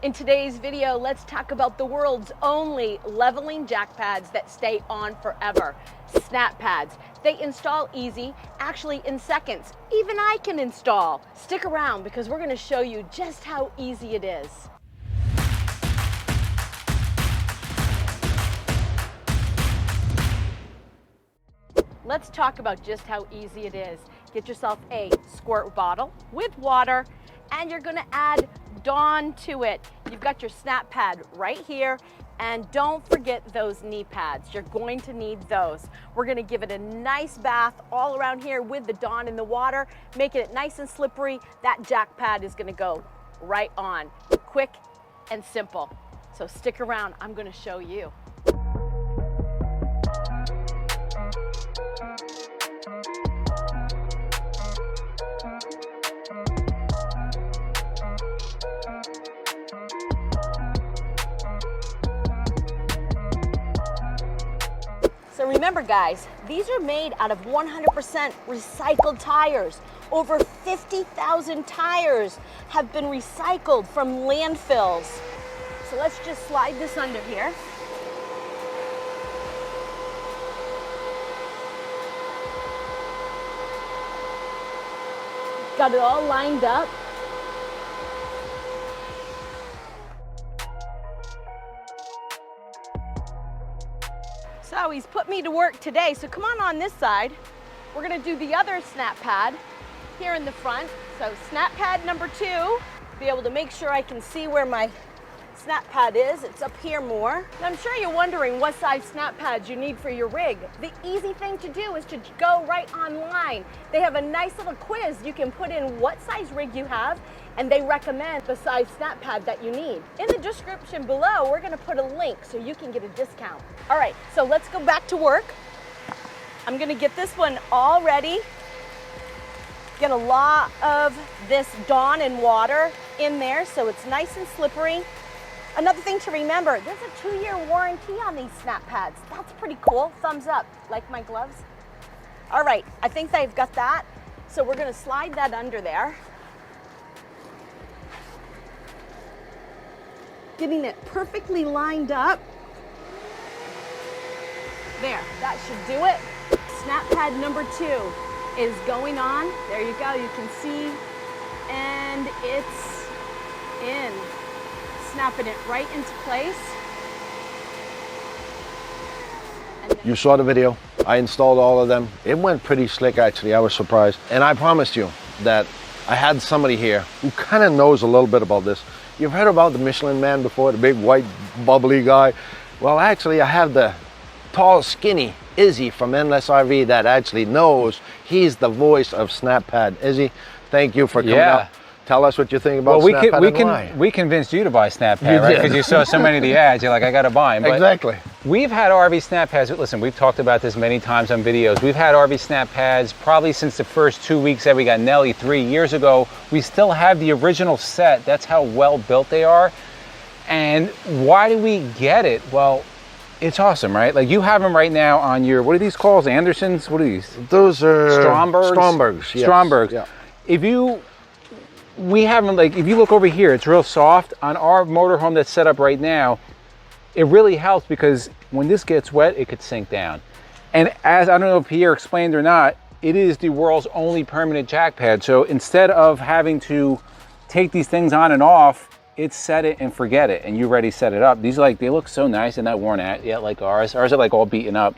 In today's video, let's talk about the world's only leveling jack pads that stay on forever. SnapPads. They install easy, actually in seconds. Even I can install. Stick around because we're going to show you just how easy it is. Let's talk about just how easy it is. Get yourself a squirt bottle with water, and you're going to add Dawn to it. You've got your SnapPad right here, and don't forget those knee pads. You're going to need those. We're going to give it a nice bath all around here with the Dawn in the water, making it nice and slippery. That jack pad is going to go right on. Quick and simple. So stick around. I'm going to show you. So remember guys, these are made out of 100% recycled tires. Over 50,000 tires have been recycled from landfills. So let's just slide this under here. Got it all lined up. So he's put me to work today, so come on this side. We're gonna do the other SnapPad here in the front. So SnapPad number 2, be able to make sure I can see where my SnapPad is. It's up here more. Now I'm sure you're wondering what size SnapPads you need for your rig. The easy thing to do is to go right online. They have a nice little quiz. You can put in what size rig you have, and they recommend the size SnapPad that you need. In the description below, we're gonna put a link so you can get a discount. All right, so let's go back to work. I'm gonna get this one all ready. Get a lot of this Dawn and water in there so it's nice and slippery. Another thing to remember, there's a 2-year warranty on these SnapPads. That's pretty cool. Thumbs up, like my gloves. All right, I think they've got that. So we're gonna slide that under there. Getting it perfectly lined up. There, that should do it. SnapPad number 2 is going on. There you go, you can see. And it's in. Snapping it right into place. You saw the video. I installed all of them. It went pretty slick, actually. I was surprised. And I promised you that I had somebody here who kind of knows a little bit about this. You've heard about the Michelin Man before, the big white bubbly guy. Well, actually, I have the tall, skinny Izzy from Endless RV that actually knows. He's the voice of SnapPad. Izzy, thank you for coming up. Tell us what you think about SnapPad. We convinced you to buy SnapPad, right? Because you saw so many of the ads, you're like, I got to buy them. But exactly. We've had RV SnapPads. Listen, we've talked about this many times on videos. We've had RV SnapPads probably since the first 2 weeks that we got Nelly 3 years ago. We still have the original set. That's how well built they are. And why do we get it? Well, it's awesome, right? Like you have them right now on your, what are these called? Andersons? What are these? Those are Strombergs. Strombergs. Yes. Strombergs. Yeah. We have them, like, if you look over here, it's real soft. On our motorhome that's set up right now, it really helps because when this gets wet, it could sink down. And as, I don't know if Pierre explained or not, it is the world's only permanent jack pad. So instead of having to take these things on and off, it's set it and forget it, and you already set it up. These are like, they look so nice and not worn out yet like ours. Ours are like all beaten up.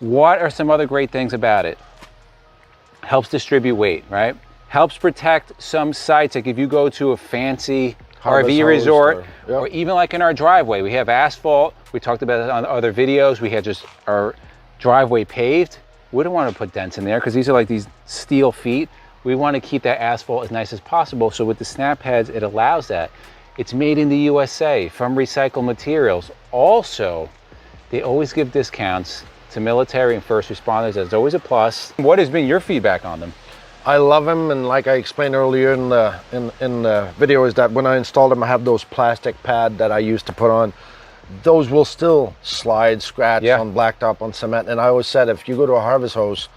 What are some other great things about it? Helps distribute weight, right? Helps protect some sites, like if you go to a fancy RV resort, or even like in our driveway, we have asphalt. We talked about it on other videos. We had just our driveway paved. We don't want to put dents in there because these are like these steel feet. We want to keep that asphalt as nice as possible. So with the SnapPads, it allows that. It's made in the USA from recycled materials. Also, they always give discounts to military and first responders. That's always a plus. What has been your feedback on them? I love them, and like I explained earlier in the video, is that when I install them, I have those plastic pad that I used to put on. Those will still slide, scratch on blacktop, on cement. And I always said, if you go to a harvest house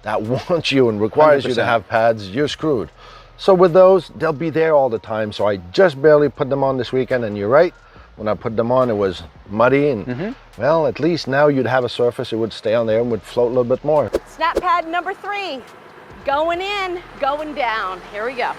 that wants you and requires 100%. You to have pads, you're screwed. So with those, they'll be there all the time. So I just barely put them on this weekend, and you're right, when I put them on, it was muddy, and well, at least now you'd have a surface, it would stay on there and would float a little bit more. SnapPad number 3, going in, going down. Here we go.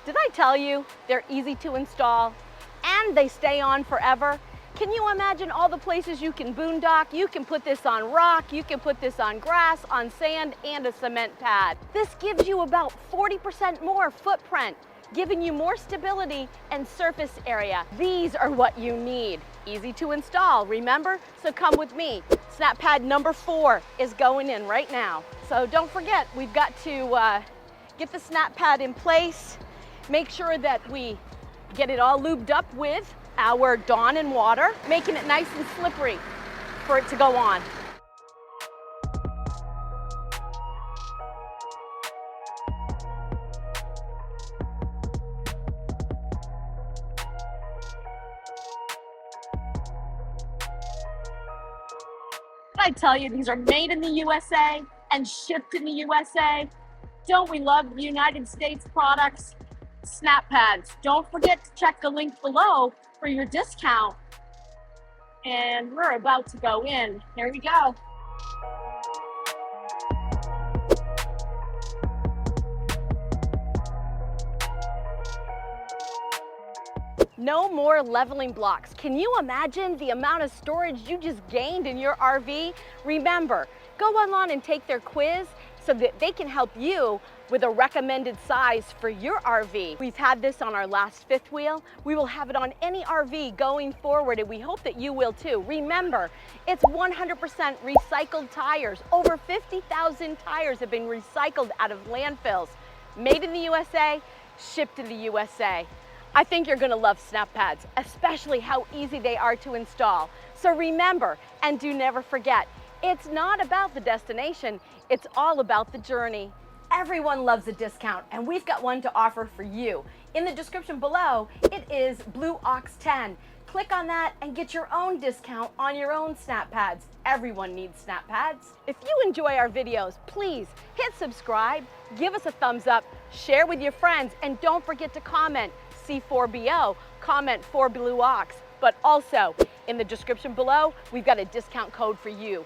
Did I tell you they're easy to install and they stay on forever? Can you imagine all the places you can boondock? You can put this on rock, you can put this on grass, on sand, and a cement pad. This gives you about 40% more footprint, giving you more stability and surface area. These are what you need. Easy to install, remember? So come with me. SnapPad number 4 is going in right now. So don't forget, we've got to get the SnapPad in place. Make sure that we get it all lubed up with our Dawn and water, making it nice and slippery for it to go on. I tell you, these are made in the USA and shipped in the USA. Don't we love United States products? SnapPads. Don't forget to check the link below for your discount. And we're about to go in. Here we go. No more leveling blocks. Can you imagine the amount of storage you just gained in your RV? Remember, go online and take their quiz so that they can help you with a recommended size for your RV. We've had this on our last fifth wheel. We will have it on any RV going forward, and we hope that you will too. Remember, it's 100% recycled tires. Over 50,000 tires have been recycled out of landfills. Made in the USA, shipped in the USA. I think you're gonna love SnapPads, especially how easy they are to install. So remember, and do never forget, it's not about the destination, it's all about the journey. Everyone loves a discount, and we've got one to offer for you. In the description below, it is Blue Ox 10. Click on that and get your own discount on your own SnapPads. Everyone needs SnapPads. If you enjoy our videos, please hit subscribe, give us a thumbs up, share with your friends, and don't forget to comment C4BO, comment for Blue Ox. But also, in the description below, we've got a discount code for you.